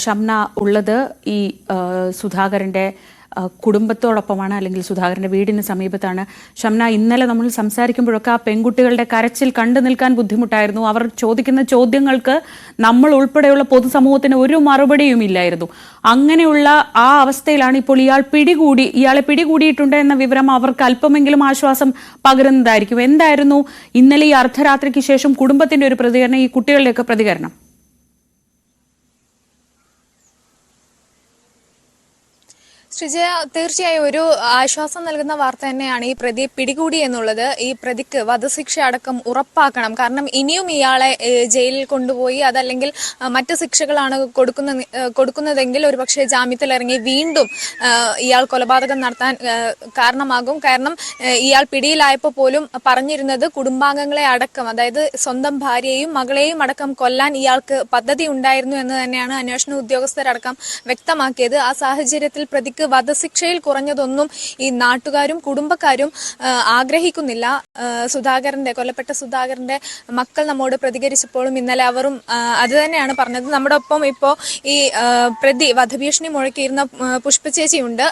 ഷംന ഉള്ളത് ഈ സുധാകരന്റെ കുടുംബത്തോടൊപ്പമാണ്, അല്ലെങ്കിൽ സുധാകരന്റെ വീടിന് സമീപത്താണ്. ഷംന, ഇന്നലെ നമ്മൾ സംസാരിക്കുമ്പോഴൊക്കെ ആ പെൺകുട്ടികളുടെ കരച്ചിൽ കണ്ടു നിൽക്കാൻ ബുദ്ധിമുട്ടായിരുന്നു. അവർ ചോദിക്കുന്ന ചോദ്യങ്ങൾക്ക് നമ്മൾ ഉൾപ്പെടെയുള്ള പൊതുസമൂഹത്തിന് ഒരു മറുപടിയും ഇല്ലായിരുന്നു. അങ്ങനെയുള്ള ആ അവസ്ഥയിലാണ് ഇപ്പോൾ ഇയാളെ പിടികൂടിയിട്ടുണ്ട് എന്ന വിവരം അവർക്ക് അല്പമെങ്കിലും ആശ്വാസം പകരുന്നതായിരിക്കും. എന്തായിരുന്നു ഇന്നലെ ഈ അർദ്ധരാത്രിക്ക് ശേഷം കുടുംബത്തിന്റെ ഒരു പ്രതികരണം, ഈ കുട്ടികളുടെയൊക്കെ പ്രതികരണം? ശ്രീജയ, തീർച്ചയായും ഒരു ആശ്വാസം നൽകുന്ന വാർത്ത തന്നെയാണ് ഈ പ്രതിയെ പിടികൂടി എന്നുള്ളത്. ഈ പ്രതിക്ക് വധശിക്ഷ അടക്കം ഉറപ്പാക്കണം. കാരണം ഇനിയും ഇയാളെ ജയിലിൽ കൊണ്ടുപോയി അതല്ലെങ്കിൽ മറ്റു ശിക്ഷകളാണ് കൊടുക്കുന്നതെങ്കിൽ ഒരുപക്ഷെ ജാമ്യത്തിൽ ഇറങ്ങി വീണ്ടും ഇയാൾ കൊലപാതകം നടത്താൻ കാരണമാകും. കാരണം ഇയാൾ പിടിയിലായപ്പോൾ പോലും പറഞ്ഞിരുന്നത് കുടുംബാംഗങ്ങളെ അടക്കം, അതായത് സ്വന്തം ഭാര്യയെയും മകളെയും അടക്കം കൊല്ലാൻ ഇയാൾക്ക് പദ്ധതി ഉണ്ടായിരുന്നു എന്ന് തന്നെയാണ് അന്വേഷണ ഉദ്യോഗസ്ഥരടക്കം വ്യക്തമാക്കിയത്. ആ സാഹചര്യത്തിൽ പ്രതിക്ക് വധശിക്ഷയിൽ കുറഞ്ഞതൊന്നും ഈ നാട്ടുകാരും കുടുംബക്കാരും ആഗ്രഹിക്കുന്നില്ല. കൊല്ലപ്പെട്ട സുധാകരന്റെ മക്കൾ നമ്മോട് പ്രതികരിച്ചപ്പോഴും ഇന്നലെ അവരും അത് തന്നെയാണ് പറഞ്ഞത്. നമ്മുടെ ഒപ്പം ഇപ്പോ ഈ പ്രതി വധഭീഷണി മുഴക്കിയിരുന്ന പുഷ്പ ചേച്ചിയുണ്ട്.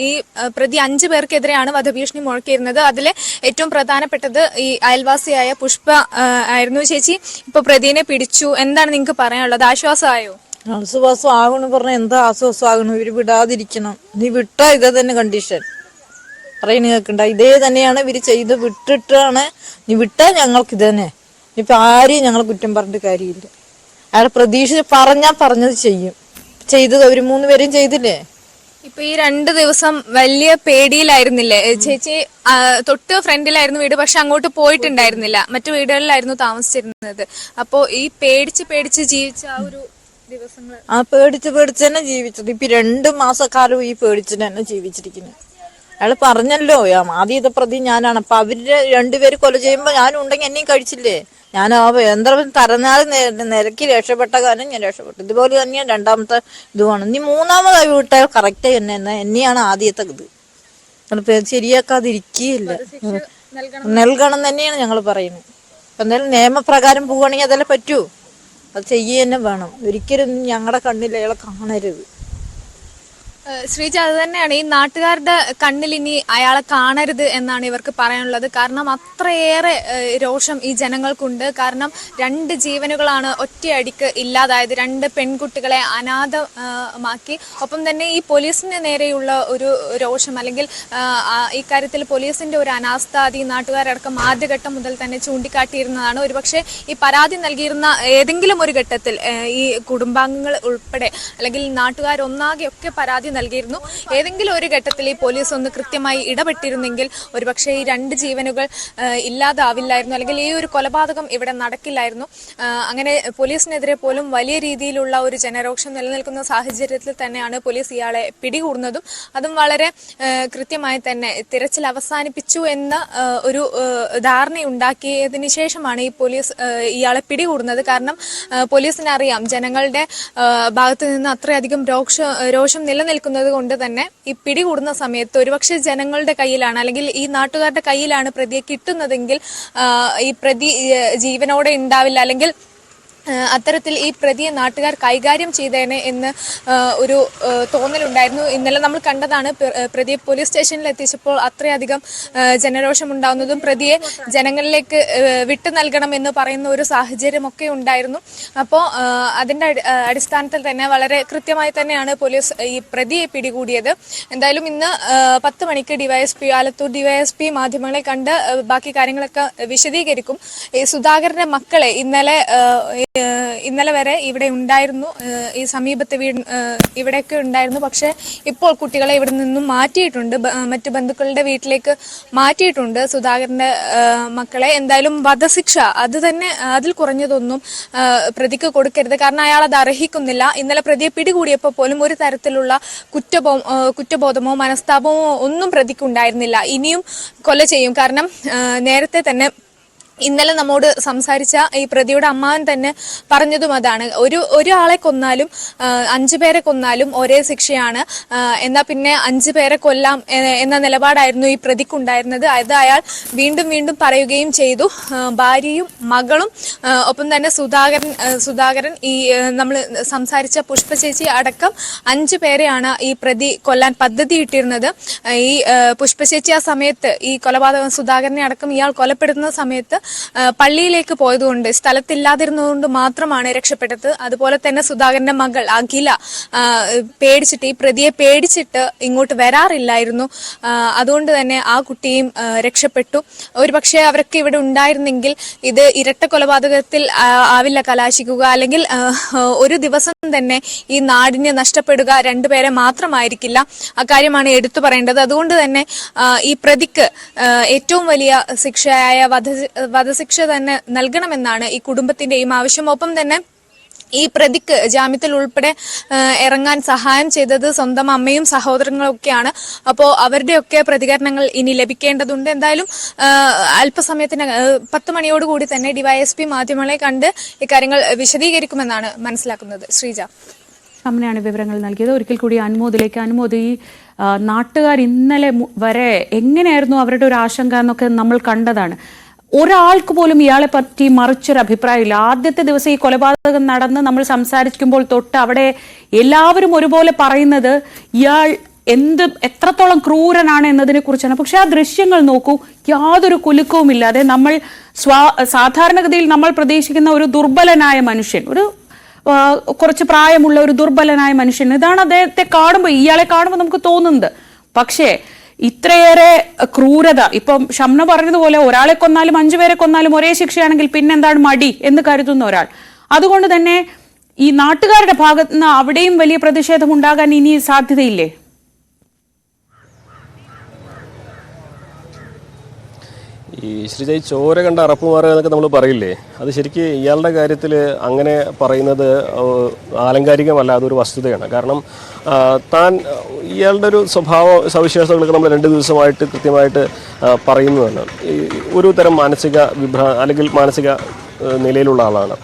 ഈ പ്രതി 5 പേർക്കെതിരെയാണ് വധഭീഷണി മുഴക്കിയിരുന്നത്. അതിലെ ഏറ്റവും പ്രധാനപ്പെട്ടത് ഈ അയൽവാസിയായ പുഷ്പ ആയിരുന്നു. ചേച്ചി, ഇപ്പൊ പ്രതിനെ പിടിച്ചു, എന്താണ് നിങ്ങൾക്ക് പറയാനുള്ളത്? ആശ്വാസമായോ? ആശ്വാസം ആകണു പറഞ്ഞ എന്താ ആശ്വാസം ആകണു? ഇവര് വിടാതിരിക്കണം. നീ വിട്ടാ ഇതേ തന്നെ കണ്ടീഷൻ പറയുന്ന കേൾക്കണ്ട. ഇതേ തന്നെയാണ് ഇവര് ചെയ്ത് വിട്ടിട്ടാണ്. നീ വിട്ടാ ഞങ്ങൾക്ക് ഇത് തന്നെ. ഇപ്പൊ ആരെയും ഞങ്ങൾ കുറ്റം പറഞ്ഞിട്ട് കാര്യമില്ല. അയാളെ പ്രതീക്ഷിച്ച് പറഞ്ഞത് ചെയ്തത് അവര് 3 പേരും ചെയ്തില്ലേ? ഇപ്പൊ ഈ 2 ദിവസം വലിയ പേടിയിലായിരുന്നില്ലേ ചേച്ചി? തൊട്ട് ഫ്രണ്ടിലായിരുന്നു വീട്, പക്ഷെ അങ്ങോട്ട് പോയിട്ടുണ്ടായിരുന്നില്ല, മറ്റു വീടുകളിലായിരുന്നു താമസിച്ചിരുന്നത്. അപ്പോ ഈ പേടിച്ച് ജീവിച്ച ആ ഒരു പേടിച്ച് തന്നെ ജീവിച്ചത്. ഇപ്പൊ 2 മാസക്കാലം ഈ പേടിച്ചിട്ട് തന്നെ ജീവിച്ചിരിക്കുന്നു. അയാള് പറഞ്ഞല്ലോ ആദ്യത്തെ പ്രതി ഞാനാണ്. അപ്പൊ അവര് 2 പേര് കൊല ചെയ്യുമ്പോ ഞാനും ഉണ്ടെങ്കിൽ എന്നെയും കഴിച്ചില്ലേ? ഞാൻ എന്താ തരനാൾ നിരക്കി രക്ഷപ്പെട്ട കാലം ഞാൻ രക്ഷപ്പെട്ടു. ഇതുപോലെ തന്നെയാണ് 2ാമത്തെ ഇതുമാണ്. നീ 3ാമതായി വിട്ടാൽ കറക്റ്റ് തന്നെ എന്നെയാണ് ആദ്യത്തെ ഇത് ശരിയാക്കാതിരിക്കുകയില്ല. നൽകണം തന്നെയാണ് ഞങ്ങൾ പറയുന്നത്. എന്തായാലും നിയമപ്രകാരം പോവുകയാണെങ്കിൽ അതെല്ലാം പറ്റൂ. അത് ചെയ്യുക തന്നെ വേണം. ഒരിക്കലും ഞങ്ങളുടെ കണ്ണിൽ അയാളെ കാണരുത്. ശ്രീജ, അത് തന്നെയാണ് ഈ നാട്ടുകാരുടെ കണ്ണിൽ ഇനി അയാളെ കാണരുത് എന്നാണ് ഇവർക്ക് പറയാനുള്ളത്. കാരണം അത്രയേറെ രോഷം ഈ ജനങ്ങൾക്കുണ്ട്. കാരണം 2 ജീവനുകളാണ് ഒറ്റയടിക്ക് ഇല്ലാതായത്. 2 പെൺകുട്ടികളെ അനാഥമാക്കി. ഒപ്പം തന്നെ ഈ പോലീസിന് നേരെയുള്ള ഒരു രോഷം, അല്ലെങ്കിൽ ഈ കാര്യത്തിൽ പോലീസിന്റെ ഒരു അനാസ്ഥ ഈ നാട്ടുകാരടക്കം ആദ്യഘട്ടം മുതൽ തന്നെ ചൂണ്ടിക്കാട്ടിയിരുന്നതാണ്. ഒരുപക്ഷെ ഈ പരാതി നൽകിയിരുന്ന ഏതെങ്കിലും ഒരു ഘട്ടത്തിൽ ഈ കുടുംബാംഗങ്ങൾ ഉൾപ്പെടെ അല്ലെങ്കിൽ നാട്ടുകാരൊന്നാകെ ഒക്കെ പരാതി നൽകിയിരുന്നു. ഏതെങ്കിലും ഒരു ഘട്ടത്തിൽ ഈ പോലീസ് ഒന്ന് കൃത്യമായി ഇടപെട്ടിരുന്നെങ്കിൽ ഒരുപക്ഷെ ഈ 2 ജീവനുകൾ ഇല്ലാതാവില്ലായിരുന്നു, അല്ലെങ്കിൽ ഈ ഒരു കൊലപാതകം ഇവിടെ നടക്കില്ലായിരുന്നു. അങ്ങനെ പോലീസിനെതിരെ പോലും വലിയ രീതിയിലുള്ള ഒരു ജനരോക്ഷം നിലനിൽക്കുന്ന സാഹചര്യത്തിൽ തന്നെയാണ് പോലീസ് ഇയാളെ പിടികൂടുന്നതും. അതും വളരെ കൃത്യമായി തന്നെ തിരച്ചിൽ അവസാനിപ്പിച്ചു എന്ന ഒരു ധാരണയുണ്ടാക്കിയതിനു ശേഷമാണ് ഈ പോലീസ് ഇയാളെ പിടികൂടുന്നത്. കാരണം പോലീസിന് അറിയാം ജനങ്ങളുടെ ഭാഗത്ത് നിന്ന് അത്രയധികം രോഷം നിലനിൽക്കുന്നത് കൊണ്ട് തന്നെ ഈ പിടികൂടുന്ന സമയത്ത് ഒരുപക്ഷെ ജനങ്ങളുടെ കയ്യിലാണ്, അല്ലെങ്കിൽ ഈ നാട്ടുകാരുടെ കയ്യിലാണ് പ്രതിയെ കിട്ടുന്നതെങ്കിൽ ഈ പ്രതി ജീവനോടെ ഉണ്ടാവില്ല, അല്ലെങ്കിൽ അത്തരത്തിൽ ഈ പ്രതിയെ നാട്ടുകാർ കൈകാര്യം ചെയ്തേനെ എന്ന് ഒരു തോന്നലുണ്ടായിരുന്നു. ഇന്നലെ നമ്മൾ കണ്ടതാണ് പ്രതിയെ പോലീസ് സ്റ്റേഷനിൽ എത്തിച്ചപ്പോൾ അത്രയധികം ജനരോഷം ഉണ്ടാവുന്നതും പ്രതിയെ ജനങ്ങളിലേക്ക് വിട്ടു നൽകണം എന്ന് പറയുന്ന ഒരു സാഹചര്യമൊക്കെ ഉണ്ടായിരുന്നു. അപ്പോൾ അതിൻ്റെ അടിസ്ഥാനത്തിൽ തന്നെ വളരെ കൃത്യമായി തന്നെയാണ് പോലീസ് ഈ പ്രതിയെ പിടികൂടിയത്. എന്തായാലും ഇന്ന് 10 മണിക്ക് ആലത്തൂർ ഡിവൈഎസ്പി മാധ്യമങ്ങളെ കണ്ട് ബാക്കി കാര്യങ്ങളൊക്കെ വിശദീകരിക്കും. ഈ സുധാകരന്റെ മക്കളെ ഇന്നലെ വരെ ഇവിടെ ഉണ്ടായിരുന്നു, ഈ സമീപത്തെ ഇവിടെയൊക്കെ ഉണ്ടായിരുന്നു. പക്ഷെ ഇപ്പോൾ കുട്ടികളെ ഇവിടെ നിന്നും മാറ്റിയിട്ടുണ്ട്, മറ്റു ബന്ധുക്കളുടെ വീട്ടിലേക്ക് മാറ്റിയിട്ടുണ്ട് സുധാകരന്റെ മക്കളെ. എന്തായാലും വധശിക്ഷ അത് തന്നെ, അതിൽ കുറഞ്ഞതൊന്നും പ്രതിക്ക് കൊടുക്കരുത്. കാരണം അയാൾ അത് അർഹിക്കുന്നില്ല. ഇന്നലെ പ്രതിയെ പിടികൂടിയപ്പോൾ പോലും ഒരു തരത്തിലുള്ള കുറ്റബോധമോ മനസ്താപമോ ഒന്നും പ്രതിക്കുണ്ടായിരുന്നില്ല. ഇനിയും കൊല ചെയ്യും. കാരണം നേരത്തെ തന്നെ ഇന്നലെ നമ്മോട് സംസാരിച്ച ഈ പ്രതിയുടെ അമ്മാവൻ തന്നെ പറഞ്ഞതും അതാണ്. ഒരാളെ കൊന്നാലും 5 പേരെ കൊന്നാലും ഒരേ ശിക്ഷയാണ്, എന്നാ പിന്നെ 5 പേരെ കൊല്ലാം എന്ന നിലപാടായിരുന്നു ഈ പ്രതിക്കുണ്ടായിരുന്നത്. അത് അയാൾ വീണ്ടും വീണ്ടും പറയുകയും ചെയ്തു. ഭാര്യയും മകളും ഒപ്പം തന്നെ സുധാകരൻ ഈ നമ്മൾ സംസാരിച്ച പുഷ്പ ചേച്ചി അടക്കം 5 പേരെയാണ് ഈ പ്രതി കൊല്ലാൻ പദ്ധതിയിട്ടിരുന്നത്. ഈ പുഷ്പ ചേച്ചി ആ സമയത്ത് ഈ കൊലപാതകം സുധാകരനെ അടക്കം ഇയാൾ കൊലപ്പെടുത്തുന്ന സമയത്ത് പള്ളിയിലേക്ക് പോയതുകൊണ്ട്, സ്ഥലത്തില്ലാതിരുന്നതുകൊണ്ട് മാത്രമാണ് രക്ഷപ്പെട്ടത്. അതുപോലെ തന്നെ സുധാകരന്റെ മകൾ അഖില പേടിച്ചിട്ട്, ഈ പ്രതിയെ പേടിച്ചിട്ട് ഇങ്ങോട്ട് വരാറില്ലായിരുന്നു. അതുകൊണ്ട് തന്നെ ആ കുട്ടിയും രക്ഷപ്പെട്ടു. ഒരുപക്ഷെ അവരൊക്കെ ഇവിടെ ഉണ്ടായിരുന്നെങ്കിൽ ഇത് ഇരട്ട കൊലപാതകത്തിൽ ആവില്ല കലാശിക്കുക, അല്ലെങ്കിൽ ഒരു ദിവസം തന്നെ ഈ നാടിന് നഷ്ടപ്പെടുക 2 പേരെ മാത്രമായിരിക്കില്ല. അക്കാര്യമാണ് എടുത്തു പറയേണ്ടത്. അതുകൊണ്ട് തന്നെ ഈ പ്രതിക്ക് ഏറ്റവും വലിയ ശിക്ഷയായ വധശിക്ഷ തന്നെ നൽകണമെന്നാണ് ഈ കുടുംബത്തിന്റെയും ആവശ്യം. ഒപ്പം തന്നെ ഈ പ്രതിക്ക് ജാമ്യത്തിൽ ഉൾപ്പെടെ ഇറങ്ങാൻ സഹായം ചെയ്തത് സ്വന്തം അമ്മയും സഹോദരങ്ങളും ഒക്കെയാണ്. അപ്പോൾ അവരുടെയൊക്കെ പ്രതികരണങ്ങൾ ഇനി ലഭിക്കേണ്ടതുണ്ട്. എന്തായാലും അല്പസമയത്തിന് 10 മണിയോടുകൂടി തന്നെ ഡിവൈഎസ്പി മാധ്യമങ്ങളെ കണ്ട് ഇക്കാര്യങ്ങൾ വിശദീകരിക്കുമെന്നാണ് മനസ്സിലാക്കുന്നത്. ശ്രീജ അങ്ങനെയാണ് വിവരങ്ങൾ നൽകിയത്. ഒരിക്കൽ കൂടി അനുമോദിലേക്ക്. അനുമോദ്, ഈ നാട്ടുകാർ ഇന്നലെ വരെ എങ്ങനെയായിരുന്നു അവരുടെ ഒരു ആശങ്ക എന്നൊക്കെ നമ്മൾ കണ്ടതാണ്. ഒരാൾക്ക് പോലും ഇയാളെ പറ്റി മറിച്ചൊരു അഭിപ്രായമില്ല. ആദ്യത്തെ ദിവസം ഈ കൊലപാതകം നടന്ന് നമ്മൾ സംസാരിക്കുമ്പോൾ തൊട്ട് അവിടെ എല്ലാവരും ഒരുപോലെ പറയുന്നത് ഇയാൾ എത്രത്തോളം ക്രൂരനാണ് എന്നതിനെ കുറിച്ചാണ്. പക്ഷെ ആ ദൃശ്യങ്ങൾ നോക്കൂ, യാതൊരു കുലുക്കവുമില്ലാതെ നമ്മൾ സാധാരണഗതിയിൽ നമ്മൾ പ്രതീക്ഷിക്കുന്ന ഒരു ദുർബലനായ മനുഷ്യൻ, കുറച്ച് പ്രായമുള്ള ഒരു ദുർബലനായ മനുഷ്യൻ, ഇതാണ് അദ്ദേഹത്തെ കാണുമ്പോൾ, ഇയാളെ കാണുമ്പോൾ നമുക്ക് തോന്നുന്നത്. പക്ഷേ ഇത്രയേറെ ക്രൂരത, ഇപ്പം ഷംന പറഞ്ഞതുപോലെ ഒരാളെ കൊന്നാലും 5 പേരെ കൊന്നാലും ഒരേ ശിക്ഷയാണെങ്കിൽ പിന്നെന്താണ് മടി എന്ന് കരുതുന്ന ഒരാൾ. അതുകൊണ്ട് തന്നെ ഈ നാട്ടുകാരുടെ ഭാഗത്ത് നിന്ന് അവിടെയും വലിയ പ്രതിഷേധം ഉണ്ടാകാൻ ഇനി സാധ്യതയില്ലേ? ഈ ശ്രീജ ചോര കണ്ട അറപ്പുമാറുക എന്നൊക്കെ നമ്മൾ പറയില്ലേ, അത് ശരിക്കും ഇയാളുടെ കാര്യത്തിൽ അങ്ങനെ പറയുന്നത് ആലങ്കാരികമല്ല, അതൊരു വസ്തുതയാണ്. കാരണം ഇയാളുടെ ഒരു സ്വഭാവ സവിശേഷതകളൊക്കെ നമ്മൾ 2 ദിവസമായിട്ട് കൃത്യമായിട്ട് പറയുന്നതാണ്. ഒരു തരം മാനസിക അല്ലെങ്കിൽ മാനസിക നിലയിലുള്ള ആളാണ്.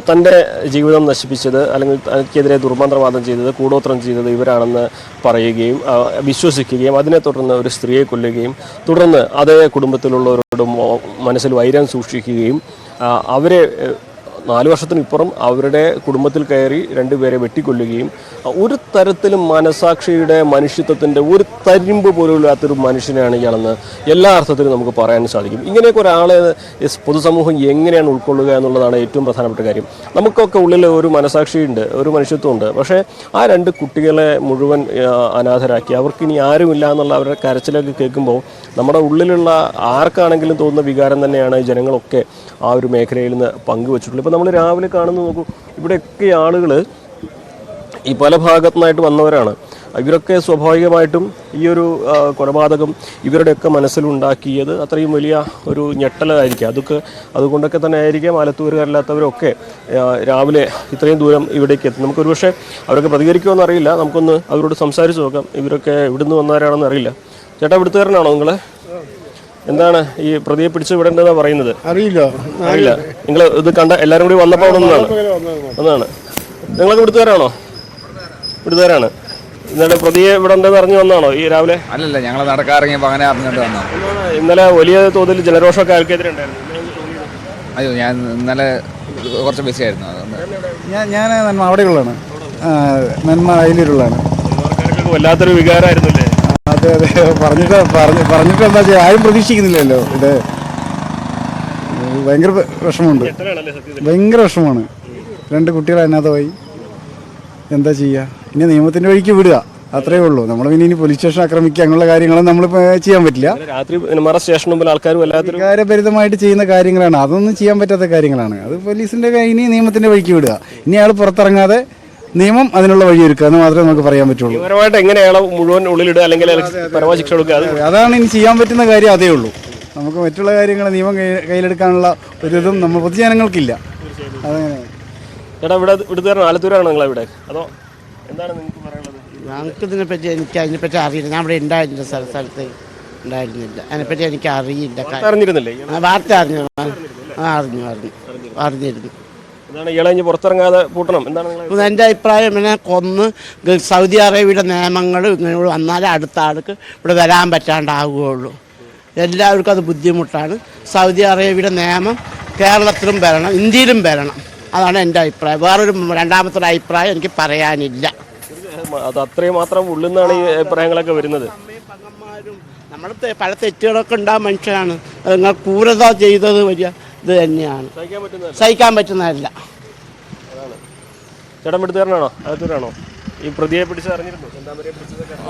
തൻ്റെ ജീവിതം നശിപ്പിച്ചത് അല്ലെങ്കിൽ തനിക്കെതിരെ ദുർമന്ത്രവാദം ചെയ്തത്, കൂടോത്രം ചെയ്തത് ഇവരാണെന്ന് പറയുകയും വിശ്വസിക്കുകയും അതിനെ തുടർന്ന് ഒരു സ്ത്രീയെ കൊല്ലുകയും തുടർന്ന് അതേ കുടുംബത്തിലുള്ളവരോട് മനസ്സിൽ വൈരം സൂക്ഷിക്കുകയും അവരെ 4 വർഷത്തിനിപ്പുറം അവരുടെ കുടുംബത്തിൽ കയറി 2 പേരെ വെട്ടിക്കൊല്ലുകയും ഒരു തരത്തിലും മനസാക്ഷിയുടെ മനുഷ്യത്വത്തിൻ്റെ ഒരു തരിമ്പ് പോലും ഇല്ലാത്തൊരു മനുഷ്യനാണ് ഇയാളെന്ന് എല്ലാ അർത്ഥത്തിലും നമുക്ക് പറയാൻ സാധിക്കും. ഇങ്ങനെയൊക്കെ ഒരാളെ പൊതുസമൂഹം എങ്ങനെയാണ് ഉൾക്കൊള്ളുക എന്നുള്ളതാണ് ഏറ്റവും പ്രധാനപ്പെട്ട കാര്യം. നമുക്കൊക്കെ ഉള്ളിൽ ഒരു മനസാക്ഷിയുണ്ട്, ഒരു മനുഷ്യത്വമുണ്ട്. പക്ഷേ ആ 2 കുട്ടികളെ മുഴുവൻ അനാഥരാക്കി അവർക്കിനി ആരുമില്ല എന്നുള്ള അവരുടെ കരച്ചിലൊക്കെ കേൾക്കുമ്പോൾ നമ്മുടെ ഉള്ളിലുള്ള ആർക്കാണെങ്കിലും തോന്നുന്ന വികാരം തന്നെയാണ് ജനങ്ങളൊക്കെ ആ ഒരു മേഖലയിൽ നിന്ന് പങ്കുവച്ചിട്ടുള്ളത്. ഇപ്പോൾ നമ്മൾ രാവിലെ കാണുന്ന നോക്കൂ, ഇവിടെയൊക്കെ ആളുകൾ ഈ പല ഭാഗത്തുനിന്നായിട്ട് വന്നവരാണ്. ഇവരൊക്കെ സ്വാഭാവികമായിട്ടും ഈ ഒരു കൊലപാതകം ഇവരുടെയൊക്കെ മനസ്സിലുണ്ടാക്കിയത് അത്രയും വലിയ ഒരു ഞെട്ടലായിരിക്കും. അതുകൊണ്ടൊക്കെ തന്നെ ആയിരിക്കാം ആലത്തൂരുകാരല്ലാത്തവരൊക്കെ രാവിലെ ഇത്രയും ദൂരം ഇവിടേക്ക് എത്തും. നമുക്കൊരു പക്ഷേ അവരൊക്കെ പ്രതികരിക്കുമെന്ന് അറിയില്ല. നമുക്കൊന്ന് അവരോട് സംസാരിച്ച് നോക്കാം. ഇവരൊക്കെ ഇവിടുന്ന് വന്നവരാണെന്ന് അറിയില്ല. ചേട്ടാ, ഇവിടുത്തുകാരനാണോ നിങ്ങൾ? എന്താണ് ഈ പ്രതിയെ പിടിച്ച് വിടേണ്ടതെന്നാണ് പറയുന്നത്? അറിയില്ല. നിങ്ങൾ ഇത് കണ്ട എല്ലാവരും കൂടി വന്നപ്പോൾ ഒന്നാണ്. നിങ്ങളൊക്കെ ഇവിടുത്തുകാരാണോ? ഇവിടുത്തുകാരാണ്. ഇന്നലെ പ്രതിയെ വിടേണ്ടത് അറിഞ്ഞു വന്നാണോ ഈ രാവിലെ? അല്ലല്ല, ഞങ്ങൾ നടക്കാറിങ്ങിയപ്പോൾ അങ്ങനെ അറിഞ്ഞിട്ട് വന്നോ. ഇന്നലെ വലിയ തോതിൽ ജനരോഷമൊക്കെ ആൾക്കെതിരെ ഉണ്ടായിരുന്നു. അയ്യോ, ഞാൻ ഇന്നലെ കുറച്ച് ബിസി ആയിരുന്നു. ഞാൻ നന്മ അവിടെയുള്ളതാണ്, നന്മ അയിലൂരുള്ളതാണ്. വല്ലാത്തൊരു വികാരമായിരുന്നില്ലേ? അതെ, പറഞ്ഞിട്ട് എന്താ ചെയ്യുക, ആരും പ്രതീക്ഷിക്കുന്നില്ലല്ലോ. ഇത് ഭയങ്കര വിഷമമുണ്ട്, ഭയങ്കര വിഷമമാണ്. 2 കുട്ടികൾ അനാഥമായി. എന്താ ചെയ്യുക? ഇനി നിയമത്തിൻ്റെ വഴിക്ക് വിടുക, അത്രേ ഉള്ളൂ. നമ്മൾ പിന്നെ ഇനി പോലീസ് സ്റ്റേഷൻ ആക്രമിക്കുക അങ്ങനെയുള്ള കാര്യങ്ങളൊന്നും നമ്മളിപ്പോൾ ചെയ്യാൻ പറ്റില്ല. രാത്രി സ്റ്റേഷൻ മുമ്പിൽ ആൾക്കാർ വികാരഭരിതമായിട്ട് ചെയ്യുന്ന കാര്യങ്ങളാണ്, അതൊന്നും ചെയ്യാൻ പറ്റാത്ത കാര്യങ്ങളാണ്. അത് പോലീസിൻ്റെ ഇനി നിയമത്തിൻ്റെ വഴിക്ക് വിടുക. ഇനി ആൾ പുറത്തിറങ്ങാതെ നിയമം അതിനുള്ള വഴിയൊരുക്കുക എന്ന് മാത്രമേ നമുക്ക് പറയാൻ പറ്റുള്ളൂ. മുഴുവൻ ഉള്ളിലിടുക അല്ലെങ്കിൽ പരമശിക്ഷ കൊടുക്കുക, അതാണ് ഇനി ചെയ്യാൻ പറ്റുന്ന കാര്യം. അതേ ഉള്ളൂ. നമുക്ക് മറ്റുള്ള കാര്യങ്ങൾ നിയമം കയ്യിലെടുക്കാനുള്ള ഒരു ഇതും നമ്മൾ പൊതുജനങ്ങൾക്കില്ല. അതങ്ങനെ. ചേട്ടാ, ഇവിടുത്തെ ആലത്തൂരാണോ നിങ്ങൾ ഇവിടെ? അതോ എന്താണ് നിങ്ങൾക്ക് പറയാനുള്ളത്? ഞങ്ങൾക്ക് അതിനെപ്പറ്റി അറിയില്ല. ഞാൻ ഇവിടെ ഉണ്ടായിരുന്നില്ല, സ്ഥലത്ത് ഉണ്ടായിരുന്നില്ല. അതിനെപ്പറ്റി എനിക്ക് അറിയില്ല. അറിഞ്ഞിരുന്നില്ലേ? വാർത്ത അറിഞ്ഞു. അറിഞ്ഞിരുന്നു. എന്താണ് ഇയാളെ ഇനി പുറത്തിറങ്ങാതെ പൂട്ടണം എന്താണ് നിങ്ങൾ എൻ്റെ അഭിപ്രായം ഇവനെ കൊന്ന് സൗദി അറേബ്യയുടെ നിയമങ്ങൾ ഇങ്ങനെ വന്നാലേ അടുത്ത ആൾക്ക് ഇവിടെ വരാൻ പറ്റാണ്ടാവുകയുള്ളൂ. എല്ലാവർക്കും അത് ബുദ്ധിമുട്ടാണ്. സൗദി അറേബ്യയുടെ നിയമം കേരളത്തിലും വരണം, ഇന്ത്യയിലും വരണം. അതാണ് എൻ്റെ അഭിപ്രായം. വേറൊരു രണ്ടാമത്തെ അഭിപ്രായം എനിക്ക് പറയാനില്ല. അത് അത്രയും മാത്രം ഉള്ളുന്നാണ് ഈ അഭിപ്രായങ്ങളൊക്കെ വരുന്നത്. നമ്മൾ പല തെറ്റുകളൊക്കെ ഉണ്ടാകും മനുഷ്യനാണ്. നിങ്ങൾ ക്രൂരത ചെയ്തത് വലിയ ഇത് തന്നെയാണ്, സഹിക്കാൻ പറ്റുന്നതല്ല. ചേട്ടൻ എടുത്തുകാരനാണോ അകത്തൂരാണോ ഈ പ്രതിയെ പിടിച്ചറിഞ്ഞിരുന്നു?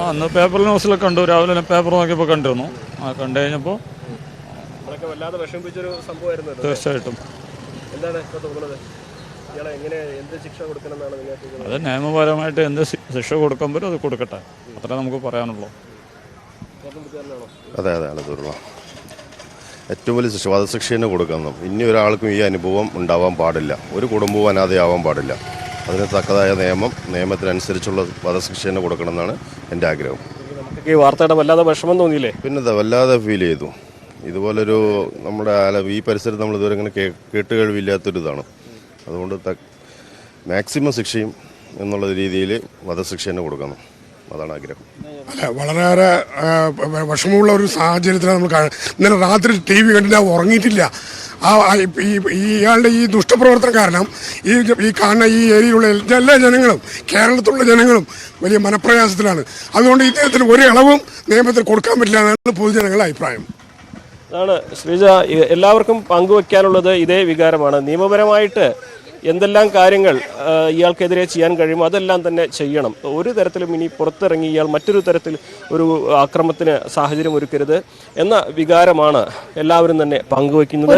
അന്ന് പേപ്പർ ന്യൂസിലൊക്കെ കണ്ടു, രാവിലെ പേപ്പർ നോക്കിയപ്പോൾ കണ്ടിരുന്നു. കണ്ടു കഴിഞ്ഞപ്പോൾ വല്ലാതെ വിഷമിപ്പിച്ചൊരു സംഭവമായിരുന്നു. തീർച്ചയായിട്ടും എന്താണ് ഇപ്പോൾ തോന്നുന്നത്? ഇയാളെ എങ്ങനെ എന്ത് ശിക്ഷ കൊടുക്കണമെന്നാണ് നിങ്ങൾക്ക്? അത് നിയമപരമായിട്ട് എന്ത് ശിക്ഷ കൊടുക്കാൻ പറ്റും അത് കൊടുക്കട്ടെ, അത്രേ നമുക്ക് പറയാനുള്ളൂ. അതെ അളത്തൂരുള്ള ഏറ്റവും വലിയ ശിക്ഷ വധശിക്ഷ തന്നെ കൊടുക്കണം. ഇനി ഒരാൾക്കും ഈ അനുഭവം ഉണ്ടാവാൻ പാടില്ല. ഒരു കുടുംബവും അനാഥയാവാൻ പാടില്ല. അതിന് തക്കതായ നിയമത്തിനനുസരിച്ചുള്ള വധശിക്ഷ തന്നെ കൊടുക്കണം എന്നാണ് എൻ്റെ ആഗ്രഹം. നമുക്ക് ഈ വാർത്തയുടെ വല്ലാതെ വിഷമം തോന്നിയില്ലേ? പിന്നെ വല്ലാതെ ഫീൽ ചെയ്തു. ഇതുപോലൊരു നമ്മുടെ ഈ പരിസരത്ത് നമ്മൾ ഇതുവരെ ഇങ്ങനെ കേട്ടുകേൾവില്ലാത്തൊരിതാണ്. അതുകൊണ്ട് മാക്സിമം ശിക്ഷയും എന്നുള്ള രീതിയിൽ വധശിക്ഷ തന്നെ കൊടുക്കണം, അതാണ് ആഗ്രഹം. അല്ല, വളരെയേറെ വിഷമമുള്ള ഒരു സാഹചര്യത്തിലാണ് നമ്മൾ ഇന്നലെ രാത്രി TV കണ്ടിട്ട് ഉറങ്ങിയിട്ടില്ല. ഇയാളുടെ ഈ ദുഷ്ടപ്രവർത്തനം കാരണം ഈ കാണുന്ന ഈ ഏരിയയിലുള്ള എല്ലാ ജനങ്ങളും, കേരളത്തിലുള്ള ജനങ്ങളും വലിയ മനപ്രയാസത്തിലാണ്. അതുകൊണ്ട് ഇദ്ദേഹത്തിന് ഒരു ഇളവും നിയമത്തിൽ കൊടുക്കാൻ പറ്റില്ല എന്നാണ് പൊതുജനങ്ങളുടെ അഭിപ്രായം. അതാണ് ശ്രീജ, എല്ലാവർക്കും പങ്കുവെക്കാനുള്ളത് ഇതേ വികാരമാണ്. നിയമപരമായിട്ട് എന്തെല്ലാം കാര്യങ്ങൾ ഇയാൾക്കെതിരെ ചെയ്യാൻ കഴിയുമോ അതെല്ലാം തന്നെ ചെയ്യണം. ഒരു തരത്തിലും ഇനി പുറത്തിറങ്ങി ഇയാൾ മറ്റൊരു തരത്തിൽ ഒരു ആക്രമണത്തിന് സാഹചര്യം ഒരുക്കരുത് എന്ന വികാരമാണ് എല്ലാവരും തന്നെ പങ്കുവെക്കുന്നത്.